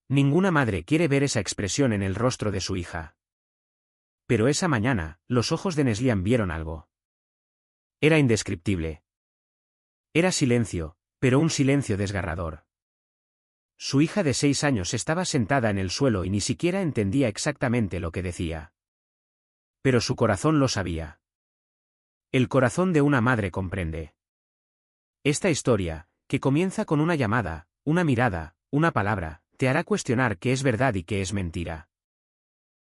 Ninguna madre quiere ver esa expresión en el rostro de su hija. Pero esa mañana, los ojos de Neslihan vieron algo. Era indescriptible. Era silencio, pero un silencio desgarrador. Su hija de 6 años estaba sentada en el suelo y ni siquiera entendía exactamente lo que decía. Pero su corazón lo sabía. El corazón de una madre comprende. Esta historia, que comienza con una llamada, una mirada, una palabra, te hará cuestionar qué es verdad y qué es mentira.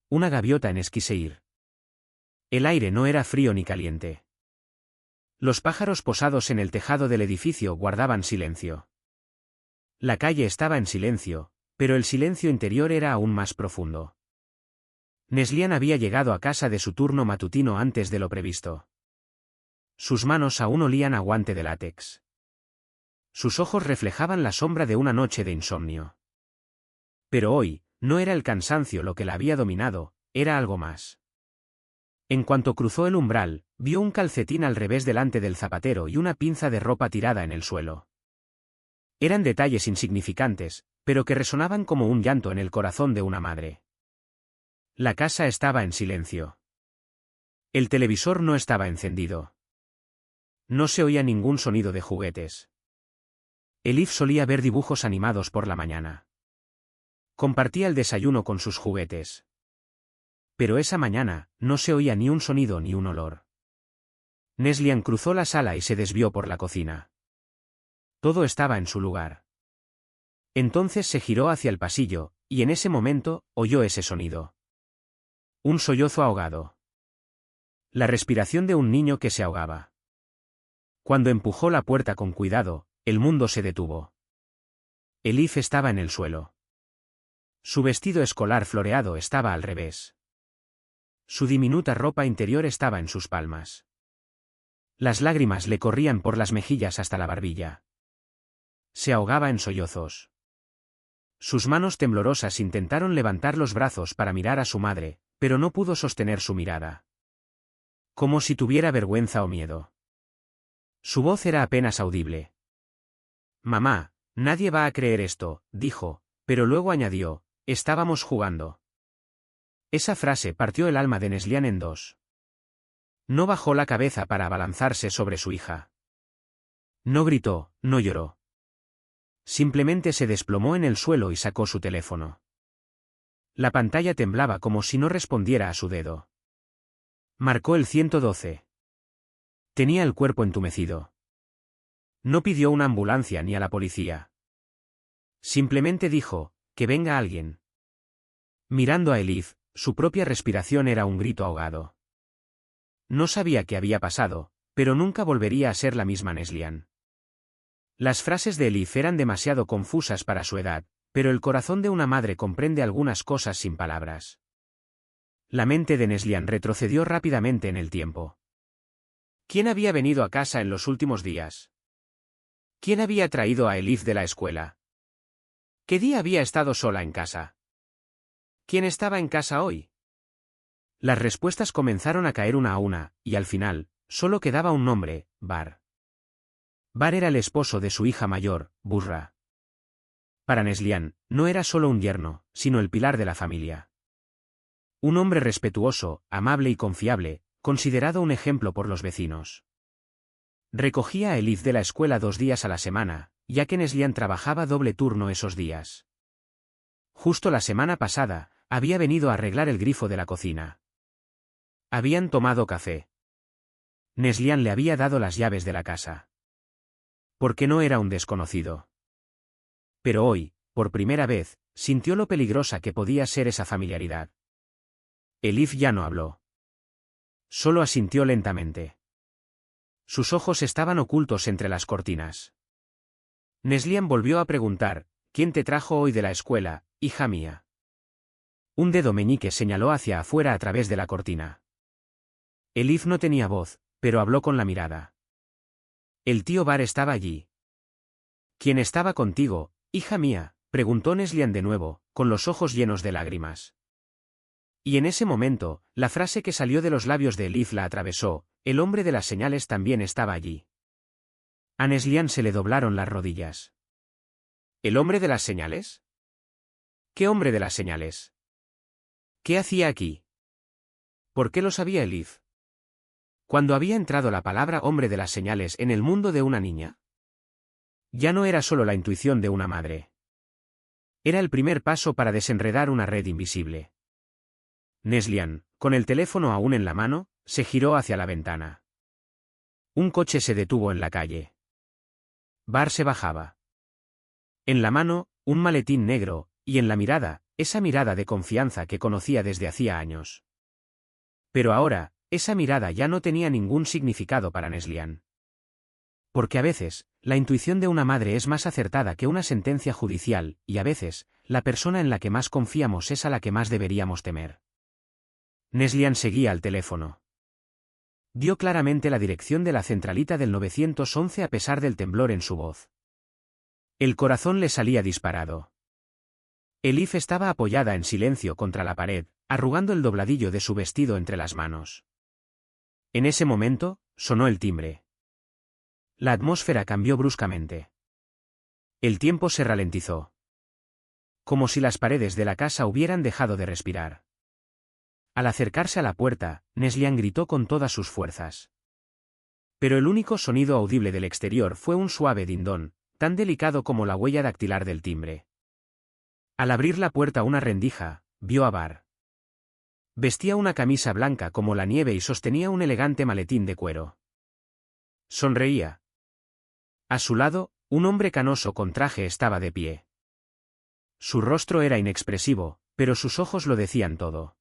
Una gaviota en Eskişehir. El aire no era frío ni caliente. Los pájaros posados en el tejado del edificio guardaban silencio. La calle estaba en silencio, pero el silencio interior era aún más profundo. Neslihan había llegado a casa de su turno matutino antes de lo previsto. Sus manos aún olían a guante de látex. Sus ojos reflejaban la sombra de una noche de insomnio. Pero hoy, no era el cansancio lo que la había dominado, era algo más. En cuanto cruzó el umbral, vio un calcetín al revés delante del zapatero y una pinza de ropa tirada en el suelo. Eran detalles insignificantes, pero que resonaban como un llanto en el corazón de una madre. La casa estaba en silencio. El televisor no estaba encendido. No se oía ningún sonido de juguetes. Elif solía ver dibujos animados por la mañana. Compartía el desayuno con sus juguetes. Pero esa mañana, no se oía ni un sonido ni un olor. Neslihan cruzó la sala y se desvió por la cocina. Todo estaba en su lugar. Entonces se giró hacia el pasillo, y en ese momento, oyó ese sonido. Un sollozo ahogado. La respiración de un niño que se ahogaba. Cuando empujó la puerta con cuidado, el mundo se detuvo. Elif estaba en el suelo. Su vestido escolar floreado estaba al revés. Su diminuta ropa interior estaba en sus palmas. Las lágrimas le corrían por las mejillas hasta la barbilla. Se ahogaba en sollozos. Sus manos temblorosas intentaron levantar los brazos para mirar a su madre, pero no pudo sostener su mirada. Como si tuviera vergüenza o miedo. Su voz era apenas audible. «Mamá, nadie va a creer esto», dijo, pero luego añadió, «estábamos jugando». Esa frase partió el alma de Neslihan en dos. No bajó la cabeza para abalanzarse sobre su hija. No gritó, no lloró. Simplemente se desplomó en el suelo y sacó su teléfono. La pantalla temblaba como si no respondiera a su dedo. Marcó el 112. Tenía el cuerpo entumecido. No pidió una ambulancia ni a la policía. Simplemente dijo, «que venga alguien». Mirando a Elif, su propia respiración era un grito ahogado. No sabía qué había pasado, pero nunca volvería a ser la misma Neslihan. Las frases de Elif eran demasiado confusas para su edad, pero el corazón de una madre comprende algunas cosas sin palabras. La mente de Neslihan retrocedió rápidamente en el tiempo. ¿Quién había venido a casa en los últimos días? ¿Quién había traído a Elif de la escuela? ¿Qué día había estado sola en casa? ¿Quién estaba en casa hoy? Las respuestas comenzaron a caer una a una, y al final, solo quedaba un nombre, Bar. Bar era el esposo de su hija mayor, Busra. Para Neslihan, no era solo un yerno, sino el pilar de la familia. Un hombre respetuoso, amable y confiable, considerado un ejemplo por los vecinos. Recogía a Elif de la escuela 2 días a la semana, ya que Neslihan trabajaba doble turno esos días. Justo la semana pasada, había venido a arreglar el grifo de la cocina. Habían tomado café. Neslihan le había dado las llaves de la casa. Porque no era un desconocido. Pero hoy, por primera vez, sintió lo peligrosa que podía ser esa familiaridad. Elif ya no habló. Solo asintió lentamente. Sus ojos estaban ocultos entre las cortinas. Neslihan volvió a preguntar, «¿Quién te trajo hoy de la escuela, hija mía?» Un dedo meñique señaló hacia afuera a través de la cortina. Elif no tenía voz, pero habló con la mirada. El tío Bar estaba allí. «¿Quién estaba contigo, hija mía?», preguntó Neslihan de nuevo, con los ojos llenos de lágrimas. Y en ese momento, la frase que salió de los labios de Elif la atravesó, «El hombre de las señales también estaba allí». A Neslihan se le doblaron las rodillas. ¿El hombre de las señales? ¿Qué hombre de las señales? ¿Qué hacía aquí? ¿Por qué lo sabía Elif? ¿Cuándo había entrado la palabra hombre de las señales en el mundo de una niña? Ya no era solo la intuición de una madre. Era el primer paso para desenredar una red invisible. Neslihan, con el teléfono aún en la mano, se giró hacia la ventana. Un coche se detuvo en la calle. Bar se bajaba. En la mano, un maletín negro, y en la mirada, esa mirada de confianza que conocía desde hacía años. Pero ahora, esa mirada ya no tenía ningún significado para Neslihan. Porque a veces, la intuición de una madre es más acertada que una sentencia judicial, y a veces, la persona en la que más confiamos es a la que más deberíamos temer. Neslihan seguía al teléfono. Dio claramente la dirección de la centralita del 911 a pesar del temblor en su voz. El corazón le salía disparado. Elif estaba apoyada en silencio contra la pared, arrugando el dobladillo de su vestido entre las manos. En ese momento, sonó el timbre. La atmósfera cambió bruscamente. El tiempo se ralentizó. Como si las paredes de la casa hubieran dejado de respirar. Al acercarse a la puerta, Neslihan gritó con todas sus fuerzas. Pero el único sonido audible del exterior fue un suave dindón, tan delicado como la huella dactilar del timbre. Al abrir la puerta una rendija, vio a Bar. Vestía una camisa blanca como la nieve y sostenía un elegante maletín de cuero. Sonreía. A su lado, un hombre canoso con traje estaba de pie. Su rostro era inexpresivo, pero sus ojos lo decían todo.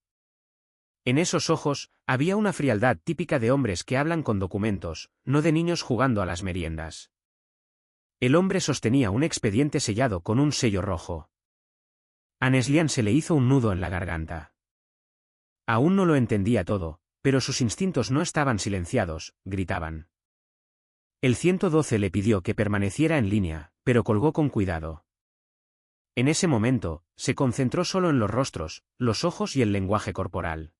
En esos ojos, había una frialdad típica de hombres que hablan con documentos, no de niños jugando a las meriendas. El hombre sostenía un expediente sellado con un sello rojo. A Neslihan se le hizo un nudo en la garganta. Aún no lo entendía todo, pero sus instintos no estaban silenciados, gritaban. El 112 le pidió que permaneciera en línea, pero colgó con cuidado. En ese momento, se concentró solo en los rostros, los ojos y el lenguaje corporal.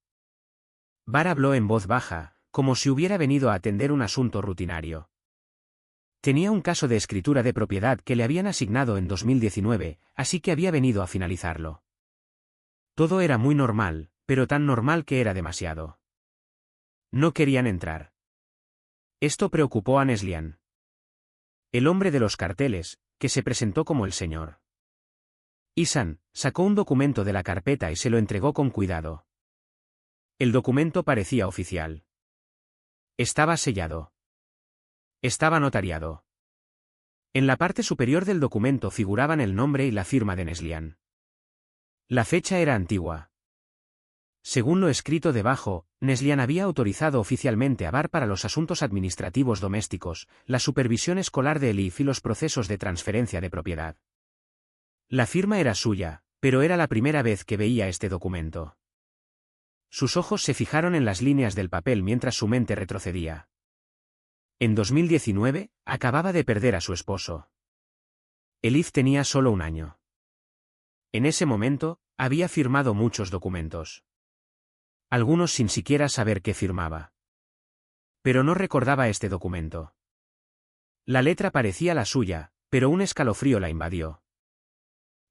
Bar habló en voz baja, como si hubiera venido a atender un asunto rutinario. Tenía un caso de escritura de propiedad que le habían asignado en 2019, así que había venido a finalizarlo. Todo era muy normal, pero tan normal que era demasiado. No querían entrar. Esto preocupó a Neslihan. El hombre de los carteles, que se presentó como el señor Ihsan, sacó un documento de la carpeta y se lo entregó con cuidado. El documento parecía oficial. Estaba sellado. Estaba notariado. En la parte superior del documento figuraban el nombre y la firma de Neslihan. La fecha era antigua. Según lo escrito debajo, Neslihan había autorizado oficialmente a Bar para los asuntos administrativos domésticos, la supervisión escolar de Elif y los procesos de transferencia de propiedad. La firma era suya, pero era la primera vez que veía este documento. Sus ojos se fijaron en las líneas del papel mientras su mente retrocedía. En 2019, acababa de perder a su esposo. Elif tenía solo un año. En ese momento, había firmado muchos documentos. Algunos sin siquiera saber qué firmaba. Pero no recordaba este documento. La letra parecía la suya, pero un escalofrío la invadió.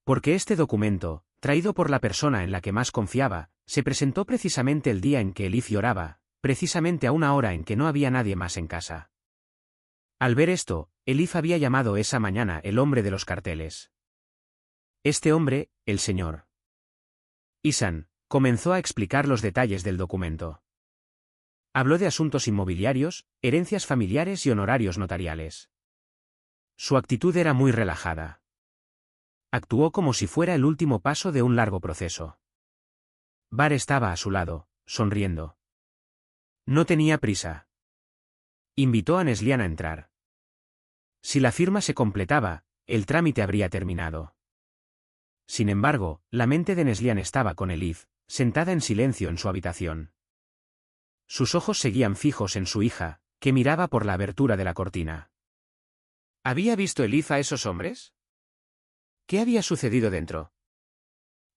Porque este documento, traído por la persona en la que más confiaba, se presentó precisamente el día en que Elif lloraba, precisamente a una hora en que no había nadie más en casa. Al ver esto, Elif había llamado esa mañana el hombre de los carteles. Este hombre, el señor Ihsan, comenzó a explicar los detalles del documento. Habló de asuntos inmobiliarios, herencias familiares y honorarios notariales. Su actitud era muy relajada. Actuó como si fuera el último paso de un largo proceso. Bar estaba a su lado, sonriendo. No tenía prisa. Invitó a Neslihan a entrar. Si la firma se completaba, el trámite habría terminado. Sin embargo, la mente de Neslihan estaba con Elif, sentada en silencio en su habitación. Sus ojos seguían fijos en su hija, que miraba por la abertura de la cortina. ¿Había visto Elif a esos hombres? ¿Qué había sucedido dentro?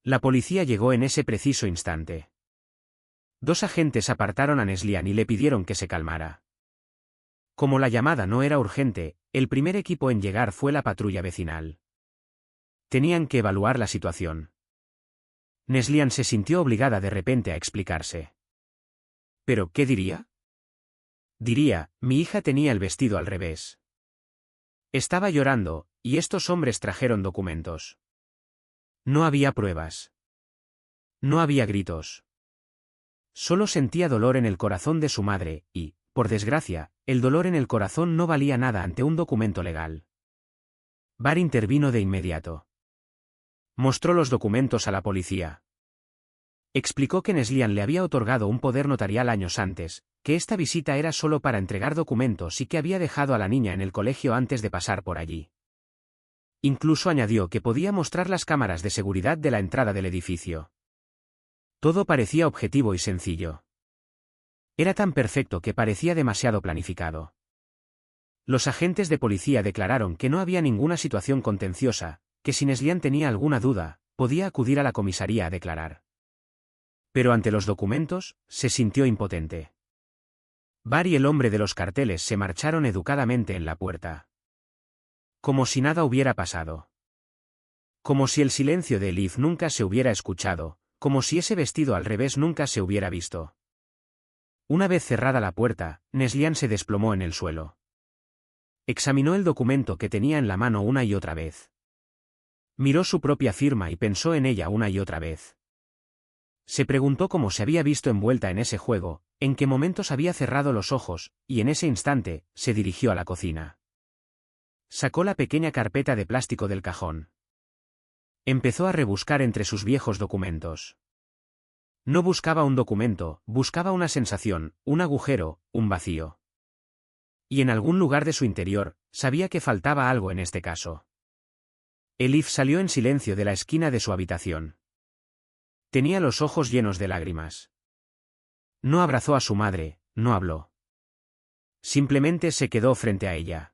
La policía llegó en ese preciso instante. 2 agentes apartaron a Neslihan y le pidieron que se calmara. Como la llamada no era urgente, el primer equipo en llegar fue la patrulla vecinal. Tenían que evaluar la situación. Neslihan se sintió obligada de repente a explicarse. ¿Pero qué diría? Diría, mi hija tenía el vestido al revés. Estaba llorando, y estos hombres trajeron documentos. No había pruebas. No había gritos. Solo sentía dolor en el corazón de su madre, y, por desgracia, el dolor en el corazón no valía nada ante un documento legal. Bar intervino de inmediato. Mostró los documentos a la policía. Explicó que Neslihan le había otorgado un poder notarial años antes, que esta visita era solo para entregar documentos y que había dejado a la niña en el colegio antes de pasar por allí. Incluso añadió que podía mostrar las cámaras de seguridad de la entrada del edificio. Todo parecía objetivo y sencillo. Era tan perfecto que parecía demasiado planificado. Los agentes de policía declararon que no había ninguna situación contenciosa, que si Neslihan tenía alguna duda, podía acudir a la comisaría a declarar. Pero ante los documentos, se sintió impotente. Bar y el hombre de los carteles se marcharon educadamente en la puerta. Como si nada hubiera pasado. Como si el silencio de Elif nunca se hubiera escuchado, como si ese vestido al revés nunca se hubiera visto. Una vez cerrada la puerta, Neslihan se desplomó en el suelo. Examinó el documento que tenía en la mano una y otra vez. Miró su propia firma y pensó en ella una y otra vez. Se preguntó cómo se había visto envuelta en ese juego, en qué momentos había cerrado los ojos, y en ese instante, se dirigió a la cocina. Sacó la pequeña carpeta de plástico del cajón. Empezó a rebuscar entre sus viejos documentos. No buscaba un documento, buscaba una sensación, un agujero, un vacío. Y en algún lugar de su interior, sabía que faltaba algo en este caso. Elif salió en silencio de la esquina de su habitación. Tenía los ojos llenos de lágrimas. No abrazó a su madre, no habló. Simplemente se quedó frente a ella.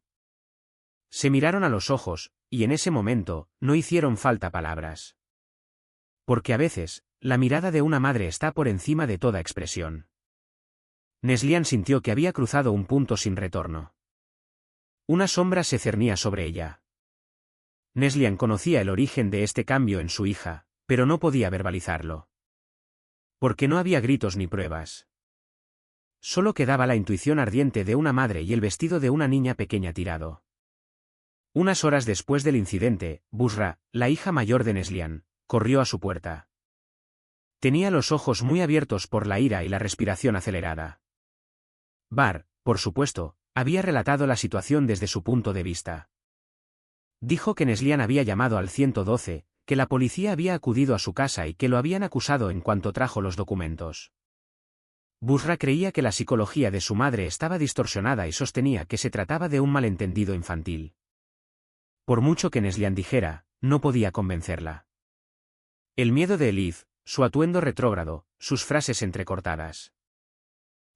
Se miraron a los ojos, y en ese momento, no hicieron falta palabras. Porque a veces, la mirada de una madre está por encima de toda expresión. Neslihan sintió que había cruzado un punto sin retorno. Una sombra se cernía sobre ella. Neslihan conocía el origen de este cambio en su hija, pero no podía verbalizarlo. Porque no había gritos ni pruebas. Solo quedaba la intuición ardiente de una madre y el vestido de una niña pequeña tirado. Unas horas después del incidente, Busra, la hija mayor de Neslihan, corrió a su puerta. Tenía los ojos muy abiertos por la ira y la respiración acelerada. Bar, por supuesto, había relatado la situación desde su punto de vista. Dijo que Neslihan había llamado al 112, que la policía había acudido a su casa y que lo habían acusado en cuanto trajo los documentos. Busra creía que la psicología de su madre estaba distorsionada y sostenía que se trataba de un malentendido infantil. Por mucho que Neslihan dijera, no podía convencerla. El miedo de Elif, su atuendo retrógrado, sus frases entrecortadas.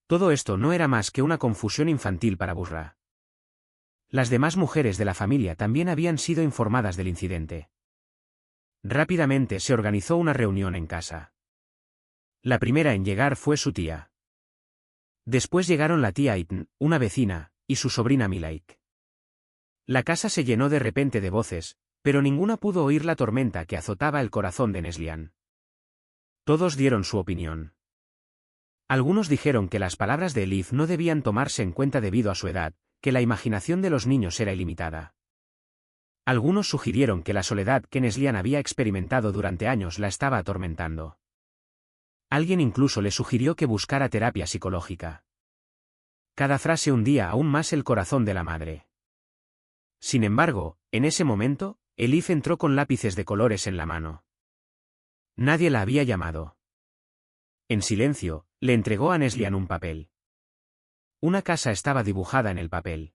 Todo esto no era más que una confusión infantil para Busra. Las demás mujeres de la familia también habían sido informadas del incidente. Rápidamente se organizó una reunión en casa. La primera en llegar fue su tía. Después llegaron la tía Aitn, una vecina, y su sobrina Milaik. La casa se llenó de repente de voces, pero ninguna pudo oír la tormenta que azotaba el corazón de Neslihan. Todos dieron su opinión. Algunos dijeron que las palabras de Elif no debían tomarse en cuenta debido a su edad, que la imaginación de los niños era ilimitada. Algunos sugirieron que la soledad que Neslihan había experimentado durante años la estaba atormentando. Alguien incluso le sugirió que buscara terapia psicológica. Cada frase hundía aún más el corazón de la madre. Sin embargo, en ese momento, Elif entró con lápices de colores en la mano. Nadie la había llamado. En silencio, le entregó a Neslihan un papel. Una casa estaba dibujada en el papel.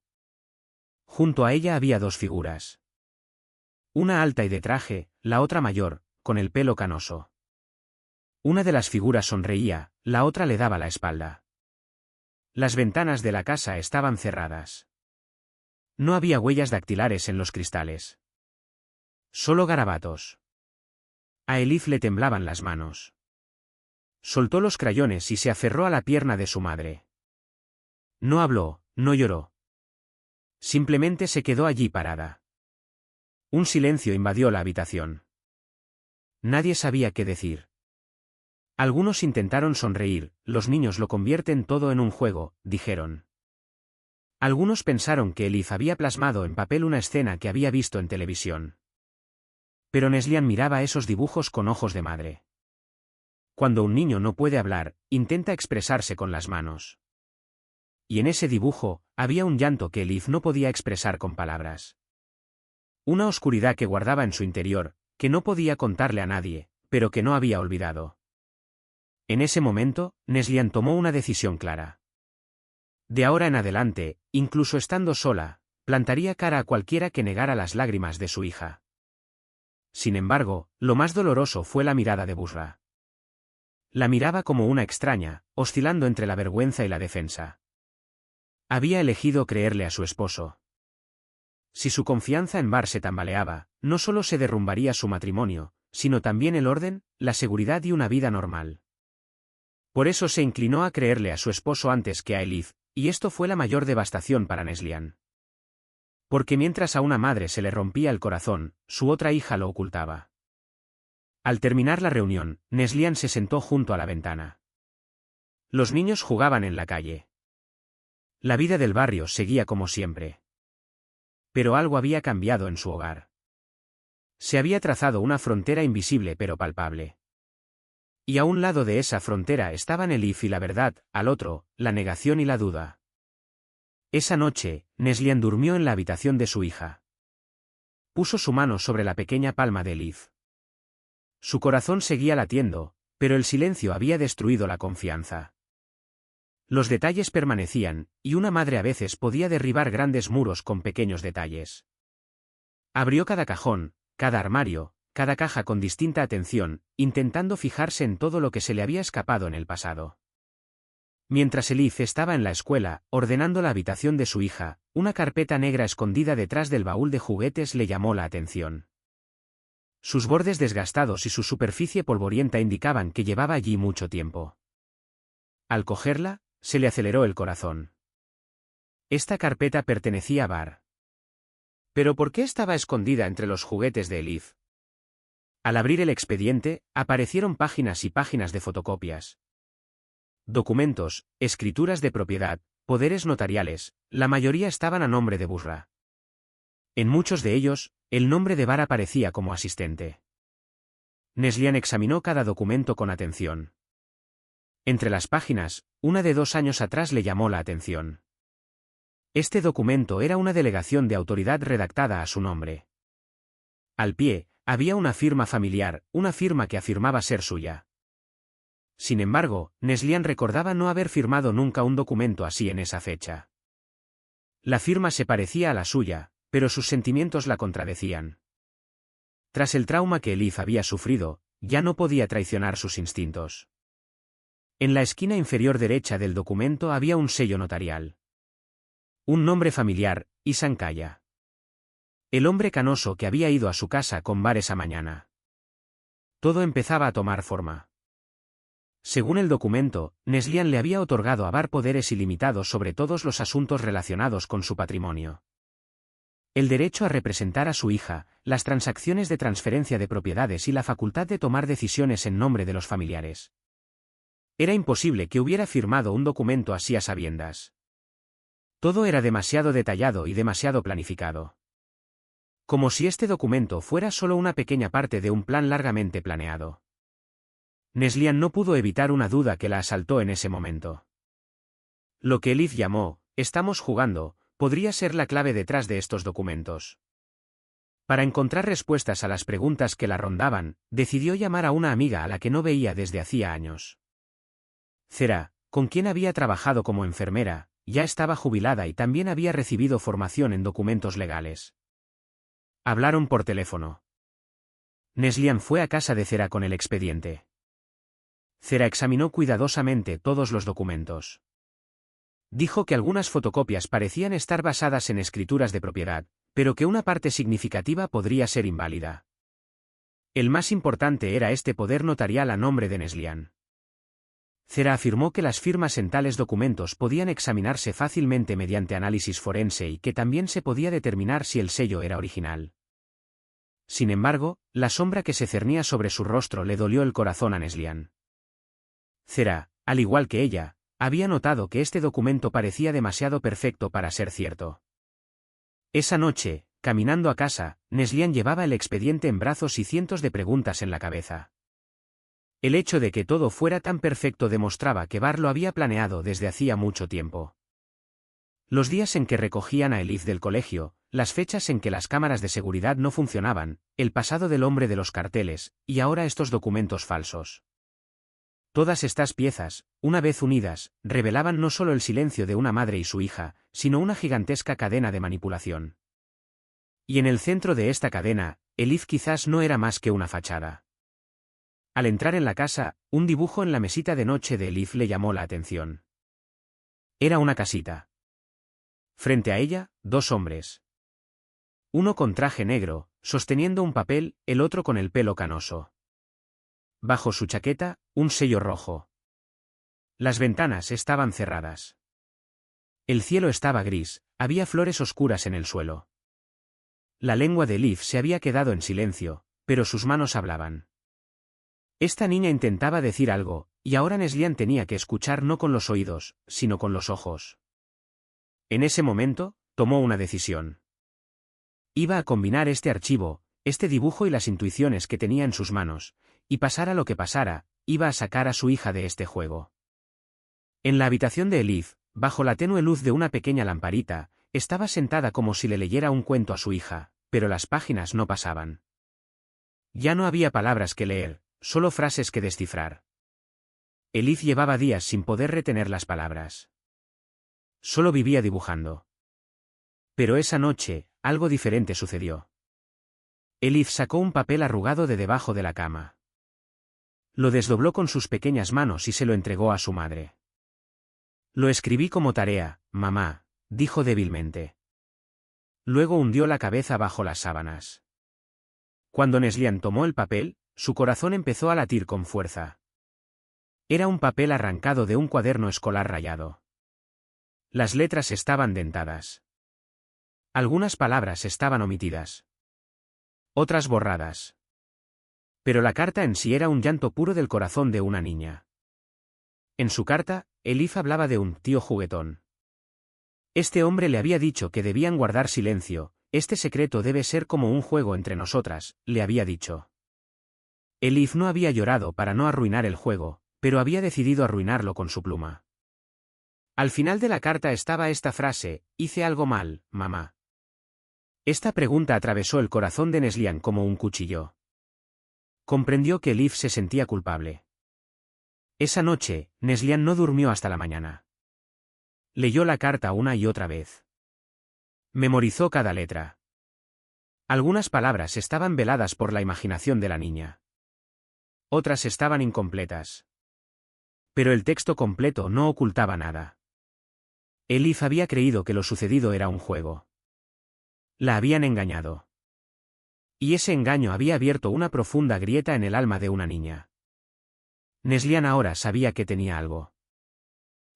Junto a ella había dos figuras. Una alta y de traje, la otra mayor, con el pelo canoso. Una de las figuras sonreía, la otra le daba la espalda. Las ventanas de la casa estaban cerradas. No había huellas dactilares en los cristales. Solo garabatos. A Elif le temblaban las manos. Soltó los crayones y se aferró a la pierna de su madre. No habló, no lloró. Simplemente se quedó allí parada. Un silencio invadió la habitación. Nadie sabía qué decir. Algunos intentaron sonreír, los niños lo convierten todo en un juego, dijeron. Algunos pensaron que Elif había plasmado en papel una escena que había visto en televisión. Pero Neslihan miraba esos dibujos con ojos de madre. Cuando un niño no puede hablar, intenta expresarse con las manos. Y en ese dibujo, había un llanto que Elif no podía expresar con palabras. Una oscuridad que guardaba en su interior, que no podía contarle a nadie, pero que no había olvidado. En ese momento, Neslihan tomó una decisión clara. De ahora en adelante, incluso estando sola, plantaría cara a cualquiera que negara las lágrimas de su hija. Sin embargo, lo más doloroso fue la mirada de Bushra. La miraba como una extraña, oscilando entre la vergüenza y la defensa. Había elegido creerle a su esposo. Si su confianza en Bar se tambaleaba, no solo se derrumbaría su matrimonio, sino también el orden, la seguridad y una vida normal. Por eso se inclinó a creerle a su esposo antes que a Elif, y esto fue la mayor devastación para Neslihan. Porque mientras a una madre se le rompía el corazón, su otra hija lo ocultaba. Al terminar la reunión, Neslihan se sentó junto a la ventana. Los niños jugaban en la calle. La vida del barrio seguía como siempre. Pero algo había cambiado en su hogar. Se había trazado una frontera invisible pero palpable. Y a un lado de esa frontera estaban Elif y la verdad, al otro, la negación y la duda. Esa noche, Neslihan durmió en la habitación de su hija. Puso su mano sobre la pequeña palma de Elif. Su corazón seguía latiendo, pero el silencio había destruido la confianza. Los detalles permanecían, y una madre a veces podía derribar grandes muros con pequeños detalles. Abrió cada cajón, cada armario, cada caja con distinta atención, intentando fijarse en todo lo que se le había escapado en el pasado. Mientras Elif estaba en la escuela, ordenando la habitación de su hija, una carpeta negra escondida detrás del baúl de juguetes le llamó la atención. Sus bordes desgastados y su superficie polvorienta indicaban que llevaba allí mucho tiempo. Al cogerla, se le aceleró el corazón. Esta carpeta pertenecía a Bar. ¿Pero por qué estaba escondida entre los juguetes de Elif? Al abrir el expediente, aparecieron páginas y páginas de fotocopias. Documentos, escrituras de propiedad, poderes notariales, la mayoría estaban a nombre de Bushra. En muchos de ellos, el nombre de Bar aparecía como asistente. Neslihan examinó cada documento con atención. Entre las páginas, una de 2 años atrás le llamó la atención. Este documento era una delegación de autoridad redactada a su nombre. Al pie, había una firma familiar, una firma que afirmaba ser suya. Sin embargo, Neslihan recordaba no haber firmado nunca un documento así en esa fecha. La firma se parecía a la suya, pero sus sentimientos la contradecían. Tras el trauma que Elif había sufrido, ya no podía traicionar sus instintos. En la esquina inferior derecha del documento había un sello notarial. Un nombre familiar, Ihsan Kaya. El hombre canoso que había ido a su casa con Bar esa mañana. Todo empezaba a tomar forma. Según el documento, Neslihan le había otorgado a Bar poderes ilimitados sobre todos los asuntos relacionados con su patrimonio. El derecho a representar a su hija, las transacciones de transferencia de propiedades y la facultad de tomar decisiones en nombre de los familiares. Era imposible que hubiera firmado un documento así a sabiendas. Todo era demasiado detallado y demasiado planificado. Como si este documento fuera solo una pequeña parte de un plan largamente planeado. Neslihan no pudo evitar una duda que la asaltó en ese momento. Lo que Elif llamó, "estamos jugando", podría ser la clave detrás de estos documentos. Para encontrar respuestas a las preguntas que la rondaban, decidió llamar a una amiga a la que no veía desde hacía años. Zera, con quien había trabajado como enfermera, ya estaba jubilada y también había recibido formación en documentos legales. Hablaron por teléfono. Neslihan fue a casa de Zera con el expediente. Zera examinó cuidadosamente todos los documentos. Dijo que algunas fotocopias parecían estar basadas en escrituras de propiedad, pero que una parte significativa podría ser inválida. El más importante era este poder notarial a nombre de Neslihan. Zera afirmó que las firmas en tales documentos podían examinarse fácilmente mediante análisis forense y que también se podía determinar si el sello era original. Sin embargo, la sombra que se cernía sobre su rostro le dolió el corazón a Neslihan. Zera, al igual que ella, había notado que este documento parecía demasiado perfecto para ser cierto. Esa noche, caminando a casa, Neslihan llevaba el expediente en brazos y cientos de preguntas en la cabeza. El hecho de que todo fuera tan perfecto demostraba que Bar lo había planeado desde hacía mucho tiempo. Los días en que recogían a Elif del colegio, las fechas en que las cámaras de seguridad no funcionaban, el pasado del hombre de los carteles, y ahora estos documentos falsos. Todas estas piezas, una vez unidas, revelaban no solo el silencio de una madre y su hija, sino una gigantesca cadena de manipulación. Y en el centro de esta cadena, Elif quizás no era más que una fachada. Al entrar en la casa, un dibujo en la mesita de noche de Elif le llamó la atención. Era una casita. Frente a ella, dos hombres. Uno con traje negro, sosteniendo un papel, el otro con el pelo canoso. Bajo su chaqueta, un sello rojo. Las ventanas estaban cerradas. El cielo estaba gris, había flores oscuras en el suelo. La lengua de Elif se había quedado en silencio, pero sus manos hablaban. Esta niña intentaba decir algo, y ahora Neslihan tenía que escuchar no con los oídos, sino con los ojos. En ese momento, tomó una decisión. Iba a combinar este archivo, este dibujo y las intuiciones que tenía en sus manos, y pasara lo que pasara, iba a sacar a su hija de este juego. En la habitación de Elif, bajo la tenue luz de una pequeña lamparita, estaba sentada como si le leyera un cuento a su hija, pero las páginas no pasaban. Ya no había palabras que leer, solo frases que descifrar. Elif llevaba días sin poder retener las palabras. Solo vivía dibujando. Pero esa noche, algo diferente sucedió. Elif sacó un papel arrugado de debajo de la cama. Lo desdobló con sus pequeñas manos y se lo entregó a su madre. Lo escribí como tarea, mamá, dijo débilmente. Luego hundió la cabeza bajo las sábanas. Cuando Neslihan tomó el papel, su corazón empezó a latir con fuerza. Era un papel arrancado de un cuaderno escolar rayado. Las letras estaban dentadas. Algunas palabras estaban omitidas. Otras borradas. Pero la carta en sí era un llanto puro del corazón de una niña. En su carta, Elif hablaba de un tío juguetón. Este hombre le había dicho que debían guardar silencio, este secreto debe ser como un juego entre nosotras, le había dicho. Elif no había llorado para no arruinar el juego, pero había decidido arruinarlo con su pluma. Al final de la carta estaba esta frase: «Hice algo mal, mamá». Esta pregunta atravesó el corazón de Neslihan como un cuchillo. Comprendió que Elif se sentía culpable. Esa noche, Neslihan no durmió hasta la mañana. Leyó la carta una y otra vez. Memorizó cada letra. Algunas palabras estaban veladas por la imaginación de la niña. Otras estaban incompletas. Pero el texto completo no ocultaba nada. Elif había creído que lo sucedido era un juego. La habían engañado. Y ese engaño había abierto una profunda grieta en el alma de una niña. Neslihan ahora sabía que tenía algo.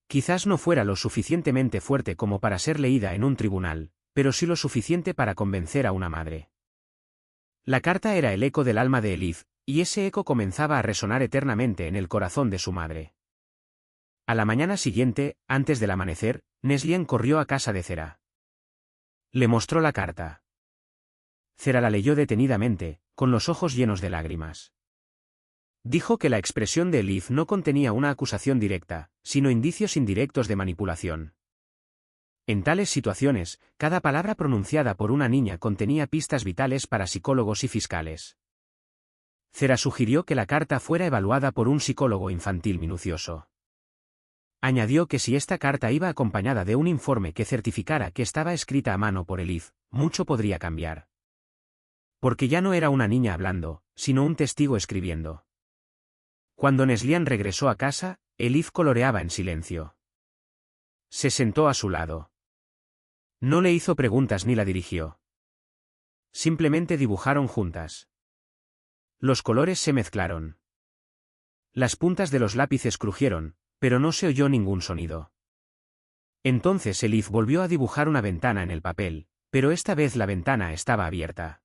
Quizás no fuera lo suficientemente fuerte como para ser leída en un tribunal, pero sí lo suficiente para convencer a una madre. La carta era el eco del alma de Elif, y ese eco comenzaba a resonar eternamente en el corazón de su madre. A la mañana siguiente, antes del amanecer, Neslihan corrió a casa de Zera. Le mostró la carta. Zera la leyó detenidamente, con los ojos llenos de lágrimas. Dijo que la expresión de Elif no contenía una acusación directa, sino indicios indirectos de manipulación. En tales situaciones, cada palabra pronunciada por una niña contenía pistas vitales para psicólogos y fiscales. Zera sugirió que la carta fuera evaluada por un psicólogo infantil minucioso. Añadió que si esta carta iba acompañada de un informe que certificara que estaba escrita a mano por Elif, mucho podría cambiar. Porque ya no era una niña hablando, sino un testigo escribiendo. Cuando Neslihan regresó a casa, Elif coloreaba en silencio. Se sentó a su lado. No le hizo preguntas ni la dirigió. Simplemente dibujaron juntas. Los colores se mezclaron. Las puntas de los lápices crujieron, pero no se oyó ningún sonido. Entonces Elif volvió a dibujar una ventana en el papel, pero esta vez la ventana estaba abierta.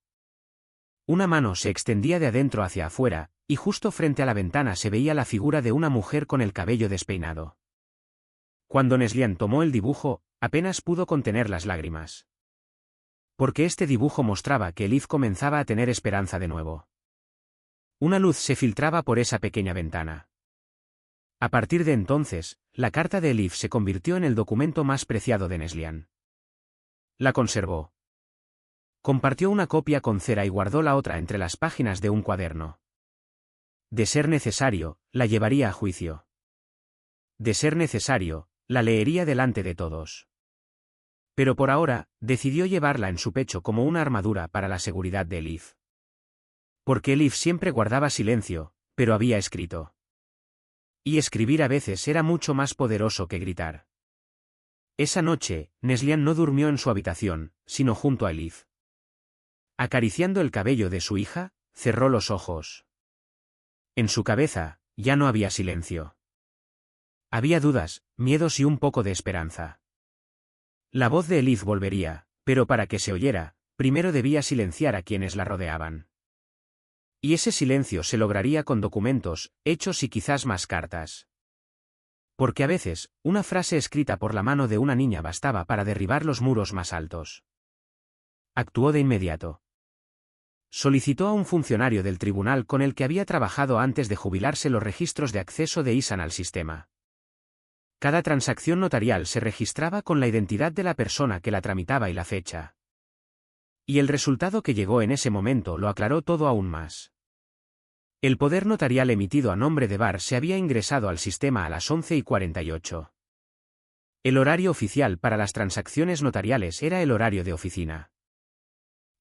Una mano se extendía de adentro hacia afuera, y justo frente a la ventana se veía la figura de una mujer con el cabello despeinado. Cuando Neslihan tomó el dibujo, apenas pudo contener las lágrimas. Porque este dibujo mostraba que Elif comenzaba a tener esperanza de nuevo. Una luz se filtraba por esa pequeña ventana. A partir de entonces, la carta de Elif se convirtió en el documento más preciado de Neslihan. La conservó. Compartió una copia con cera y guardó la otra entre las páginas de un cuaderno. De ser necesario, la llevaría a juicio. De ser necesario, la leería delante de todos. Pero por ahora, decidió llevarla en su pecho como una armadura para la seguridad de Elif. Porque Elif siempre guardaba silencio, pero había escrito. Y escribir a veces era mucho más poderoso que gritar. Esa noche, Neslihan no durmió en su habitación, sino junto a Elif. Acariciando el cabello de su hija, cerró los ojos. En su cabeza, ya no había silencio. Había dudas, miedos y un poco de esperanza. La voz de Elif volvería, pero para que se oyera, primero debía silenciar a quienes la rodeaban. Y ese silencio se lograría con documentos, hechos y quizás más cartas. Porque a veces, una frase escrita por la mano de una niña bastaba para derribar los muros más altos. Actuó de inmediato. Solicitó a un funcionario del tribunal con el que había trabajado antes de jubilarse los registros de acceso de Ihsan al sistema. Cada transacción notarial se registraba con la identidad de la persona que la tramitaba y la fecha. Y el resultado que llegó en ese momento lo aclaró todo aún más. El poder notarial emitido a nombre de Bar se había ingresado al sistema a las 11:48. El horario oficial para las transacciones notariales era el horario de oficina.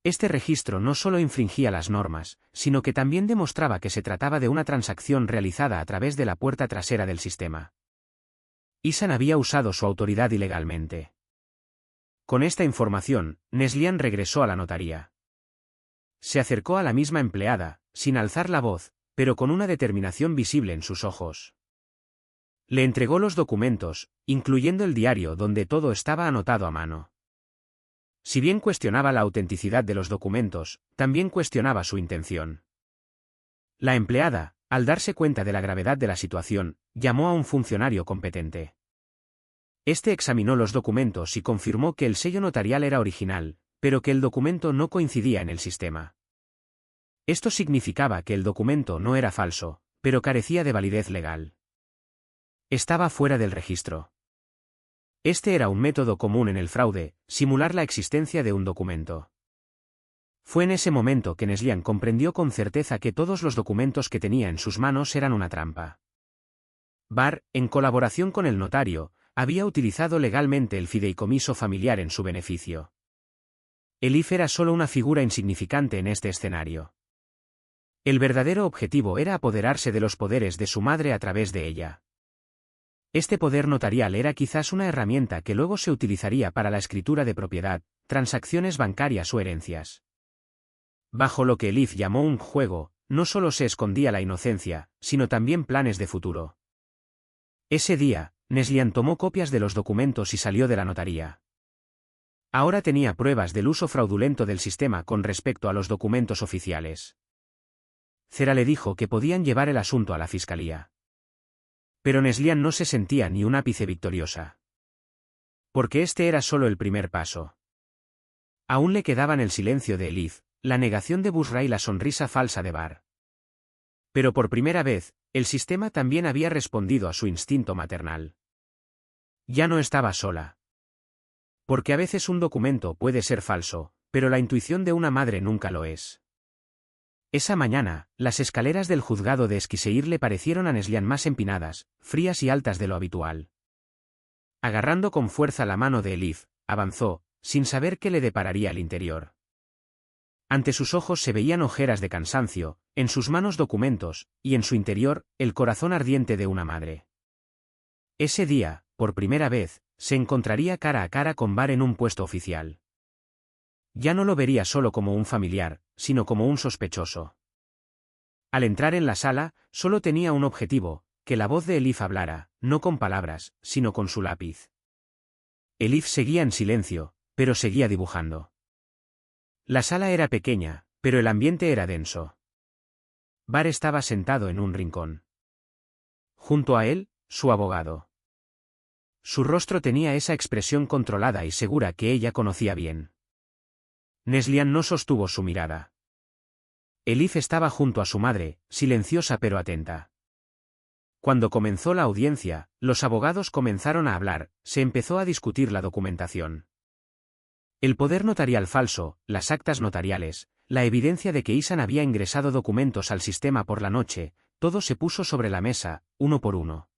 Este registro no solo infringía las normas, sino que también demostraba que se trataba de una transacción realizada a través de la puerta trasera del sistema. Ihsan había usado su autoridad ilegalmente. Con esta información, Neslihan regresó a la notaría. Se acercó a la misma empleada, sin alzar la voz, pero con una determinación visible en sus ojos. Le entregó los documentos, incluyendo el diario donde todo estaba anotado a mano. Si bien cuestionaba la autenticidad de los documentos, también cuestionaba su intención. La empleada, al darse cuenta de la gravedad de la situación, llamó a un funcionario competente. Este examinó los documentos y confirmó que el sello notarial era original, pero que el documento no coincidía en el sistema. Esto significaba que el documento no era falso, pero carecía de validez legal. Estaba fuera del registro. Este era un método común en el fraude, simular la existencia de un documento. Fue en ese momento que Neslihan comprendió con certeza que todos los documentos que tenía en sus manos eran una trampa. Bar, en colaboración con el notario, había utilizado legalmente el fideicomiso familiar en su beneficio. Elif era solo una figura insignificante en este escenario. El verdadero objetivo era apoderarse de los poderes de su madre a través de ella. Este poder notarial era quizás una herramienta que luego se utilizaría para la escritura de propiedad, transacciones bancarias o herencias. Bajo lo que Elif llamó un juego, no solo se escondía la inocencia, sino también planes de futuro. Ese día, Neslihan tomó copias de los documentos y salió de la notaría. Ahora tenía pruebas del uso fraudulento del sistema con respecto a los documentos oficiales. Cera le dijo que podían llevar el asunto a la fiscalía. Pero Neslihan no se sentía ni un ápice victoriosa. Porque este era solo el primer paso. Aún le quedaban el silencio de Elif, la negación de Busra y la sonrisa falsa de Bar. Pero por primera vez, el sistema también había respondido a su instinto maternal. Ya no estaba sola. Porque a veces un documento puede ser falso, pero la intuición de una madre nunca lo es. Esa mañana, las escaleras del juzgado de Esquiseir le parecieron a Neslihan más empinadas, frías y altas de lo habitual. Agarrando con fuerza la mano de Elif, avanzó, sin saber qué le depararía el interior. Ante sus ojos se veían ojeras de cansancio, en sus manos documentos, y en su interior, el corazón ardiente de una madre. Ese día, por primera vez, se encontraría cara a cara con Bar en un puesto oficial. Ya no lo vería solo como un familiar, sino como un sospechoso. Al entrar en la sala, solo tenía un objetivo, que la voz de Elif hablara, no con palabras, sino con su lápiz. Elif seguía en silencio, pero seguía dibujando. La sala era pequeña, pero el ambiente era denso. Bar estaba sentado en un rincón. Junto a él, su abogado. Su rostro tenía esa expresión controlada y segura que ella conocía bien. Neslihan no sostuvo su mirada. Elif estaba junto a su madre, silenciosa pero atenta. Cuando comenzó la audiencia, los abogados comenzaron a hablar, se empezó a discutir la documentación. El poder notarial falso, las actas notariales, la evidencia de que Ihsan había ingresado documentos al sistema por la noche, todo se puso sobre la mesa, uno por uno.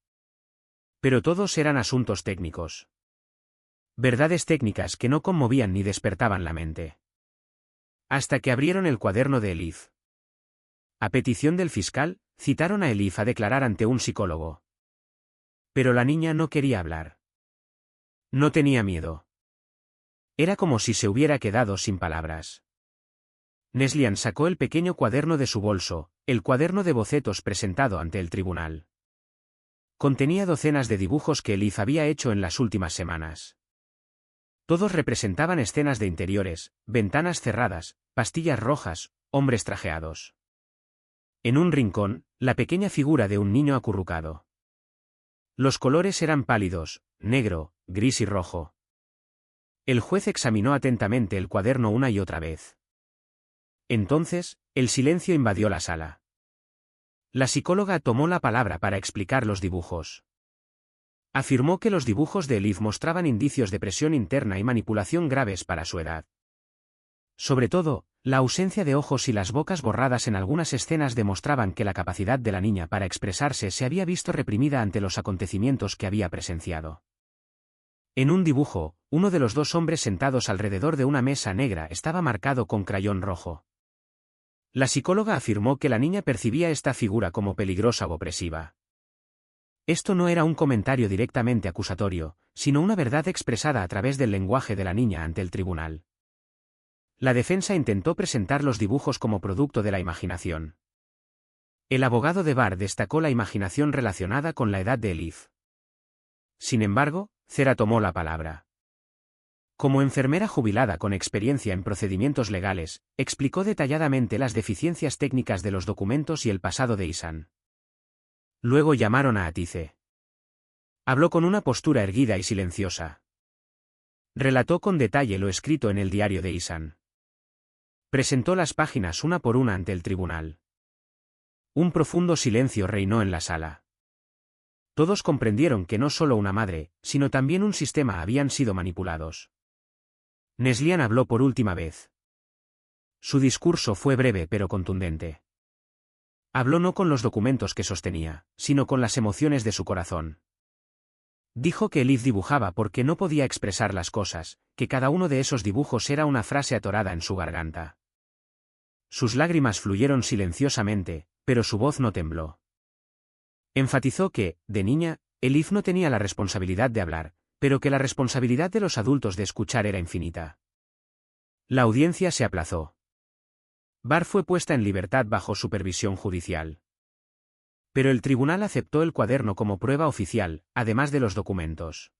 Pero todos eran asuntos técnicos. Verdades técnicas que no conmovían ni despertaban la mente. Hasta que abrieron el cuaderno de Elif. A petición del fiscal, citaron a Elif a declarar ante un psicólogo. Pero la niña no quería hablar. No tenía miedo. Era como si se hubiera quedado sin palabras. Neslihan sacó el pequeño cuaderno de su bolso, el cuaderno de bocetos presentado ante el tribunal. Contenía docenas de dibujos que Elif había hecho en las últimas semanas. Todos representaban escenas de interiores, ventanas cerradas, pastillas rojas, hombres trajeados. En un rincón, la pequeña figura de un niño acurrucado. Los colores eran pálidos, negro, gris y rojo. El juez examinó atentamente el cuaderno una y otra vez. Entonces, el silencio invadió la sala. La psicóloga tomó la palabra para explicar los dibujos. Afirmó que los dibujos de Elif mostraban indicios de presión interna y manipulación graves para su edad. Sobre todo, la ausencia de ojos y las bocas borradas en algunas escenas demostraban que la capacidad de la niña para expresarse se había visto reprimida ante los acontecimientos que había presenciado. En un dibujo, uno de los dos hombres sentados alrededor de una mesa negra estaba marcado con crayón rojo. La psicóloga afirmó que la niña percibía esta figura como peligrosa o opresiva. Esto no era un comentario directamente acusatorio, sino una verdad expresada a través del lenguaje de la niña ante el tribunal. La defensa intentó presentar los dibujos como producto de la imaginación. El abogado de Bar destacó la imaginación relacionada con la edad de Elif. Sin embargo, Zera tomó la palabra. Como enfermera jubilada con experiencia en procedimientos legales, explicó detalladamente las deficiencias técnicas de los documentos y el pasado de Ihsan. Luego llamaron a Atice. Habló con una postura erguida y silenciosa. Relató con detalle lo escrito en el diario de Ihsan. Presentó las páginas una por una ante el tribunal. Un profundo silencio reinó en la sala. Todos comprendieron que no solo una madre, sino también un sistema habían sido manipulados. Neslihan habló por última vez. Su discurso fue breve pero contundente. Habló no con los documentos que sostenía, sino con las emociones de su corazón. Dijo que Elif dibujaba porque no podía expresar las cosas, que cada uno de esos dibujos era una frase atorada en su garganta. Sus lágrimas fluyeron silenciosamente, pero su voz no tembló. Enfatizó que, de niña, Elif no tenía la responsabilidad de hablar, pero que la responsabilidad de los adultos de escuchar era infinita. La audiencia se aplazó. Bar fue puesta en libertad bajo supervisión judicial. Pero el tribunal aceptó el cuaderno como prueba oficial, además de los documentos.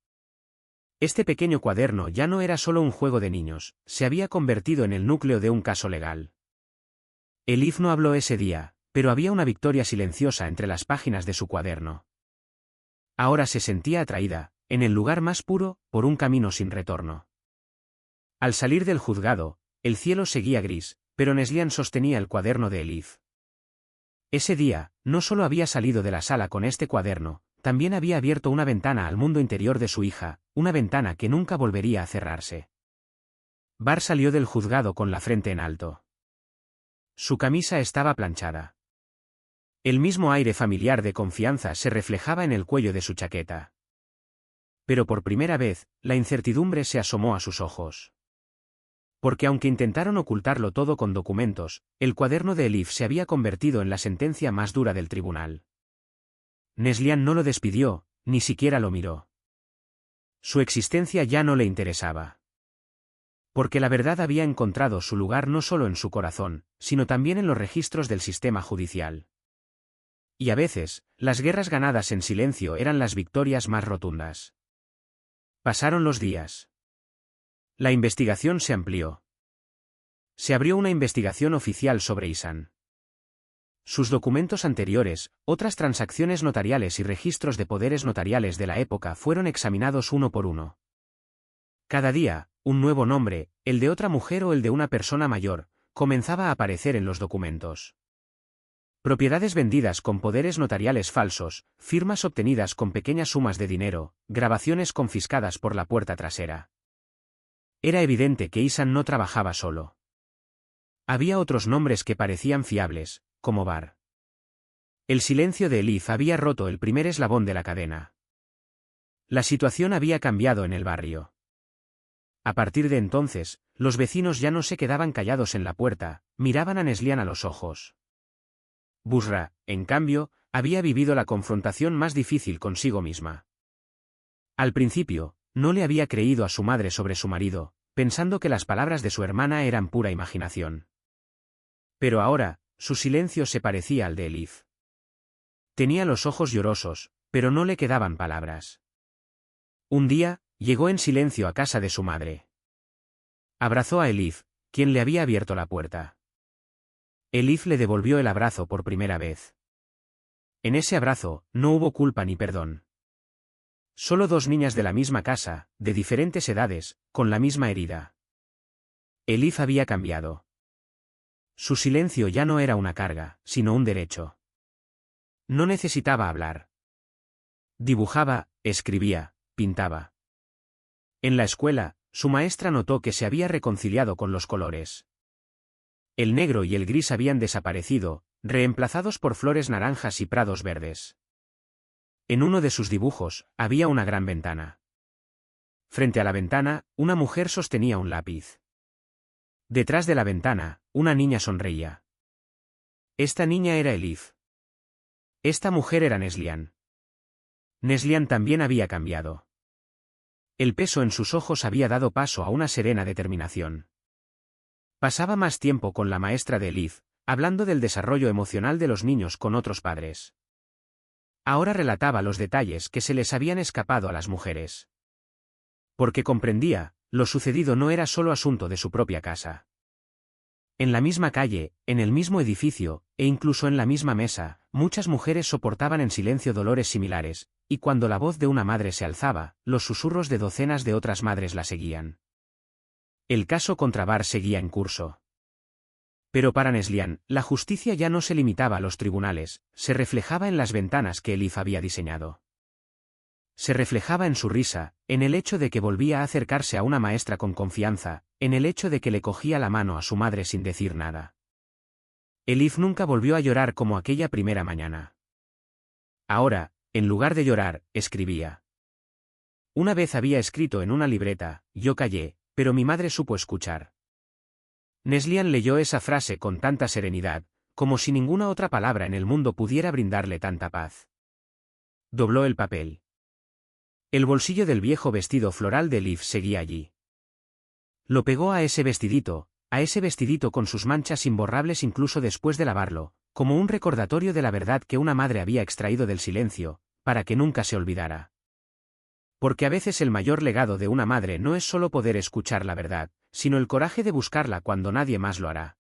Este pequeño cuaderno ya no era solo un juego de niños, se había convertido en el núcleo de un caso legal. Elif no habló ese día, pero había una victoria silenciosa entre las páginas de su cuaderno. Ahora se sentía atraída, en el lugar más puro, por un camino sin retorno. Al salir del juzgado, el cielo seguía gris, pero Neslihan sostenía el cuaderno de Elif. Ese día, no solo había salido de la sala con este cuaderno, también había abierto una ventana al mundo interior de su hija, una ventana que nunca volvería a cerrarse. Bar salió del juzgado con la frente en alto. Su camisa estaba planchada. El mismo aire familiar de confianza se reflejaba en el cuello de su chaqueta. Pero por primera vez, la incertidumbre se asomó a sus ojos. Porque aunque intentaron ocultarlo todo con documentos, el cuaderno de Elif se había convertido en la sentencia más dura del tribunal. Neslihan no lo despidió, ni siquiera lo miró. Su existencia ya no le interesaba. Porque la verdad había encontrado su lugar no solo en su corazón, sino también en los registros del sistema judicial. Y a veces, las guerras ganadas en silencio eran las victorias más rotundas. Pasaron los días. La investigación se amplió. Se abrió una investigación oficial sobre Ihsan. Sus documentos anteriores, otras transacciones notariales y registros de poderes notariales de la época fueron examinados uno por uno. Cada día, un nuevo nombre, el de otra mujer o el de una persona mayor, comenzaba a aparecer en los documentos. Propiedades vendidas con poderes notariales falsos, firmas obtenidas con pequeñas sumas de dinero, grabaciones confiscadas por la puerta trasera. Era evidente que Isan no trabajaba solo. Había otros nombres que parecían fiables, como Bar. El silencio de Elif había roto el primer eslabón de la cadena. La situación había cambiado en el barrio. A partir de entonces, los vecinos ya no se quedaban callados en la puerta, miraban a Neslihan a los ojos. Busra, en cambio, había vivido la confrontación más difícil consigo misma. Al principio, no le había creído a su madre sobre su marido, pensando que las palabras de su hermana eran pura imaginación. Pero ahora, su silencio se parecía al de Elif. Tenía los ojos llorosos, pero no le quedaban palabras. Un día, llegó en silencio a casa de su madre. Abrazó a Elif, quien le había abierto la puerta. Elif le devolvió el abrazo por primera vez. En ese abrazo, no hubo culpa ni perdón. Solo dos niñas de la misma casa, de diferentes edades, con la misma herida. Elif había cambiado. Su silencio ya no era una carga, sino un derecho. No necesitaba hablar. Dibujaba, escribía, pintaba. En la escuela, su maestra notó que se había reconciliado con los colores. El negro y el gris habían desaparecido, reemplazados por flores naranjas y prados verdes. En uno de sus dibujos, había una gran ventana. Frente a la ventana, una mujer sostenía un lápiz. Detrás de la ventana, una niña sonreía. Esta niña era Elif. Esta mujer era Neslihan. Neslihan también había cambiado. El peso en sus ojos había dado paso a una serena determinación. Pasaba más tiempo con la maestra de Elif, hablando del desarrollo emocional de los niños con otros padres. Ahora relataba los detalles que se les habían escapado a las mujeres. Porque comprendía, lo sucedido no era solo asunto de su propia casa. En la misma calle, en el mismo edificio, e incluso en la misma mesa, muchas mujeres soportaban en silencio dolores similares, y cuando la voz de una madre se alzaba, los susurros de docenas de otras madres la seguían. El caso contra Bar seguía en curso. Pero para Neslihan, la justicia ya no se limitaba a los tribunales, se reflejaba en las ventanas que Elif había diseñado. Se reflejaba en su risa, en el hecho de que volvía a acercarse a una maestra con confianza, en el hecho de que le cogía la mano a su madre sin decir nada. Elif nunca volvió a llorar como aquella primera mañana. Ahora, en lugar de llorar, escribía. Una vez había escrito en una libreta, yo callé, pero mi madre supo escuchar. Neslihan leyó esa frase con tanta serenidad, como si ninguna otra palabra en el mundo pudiera brindarle tanta paz. Dobló el papel. El bolsillo del viejo vestido floral de Elif seguía allí. Lo pegó a ese vestidito con sus manchas imborrables incluso después de lavarlo, como un recordatorio de la verdad que una madre había extraído del silencio, para que nunca se olvidara. Porque a veces el mayor legado de una madre no es solo poder escuchar la verdad, sino el coraje de buscarla cuando nadie más lo hará.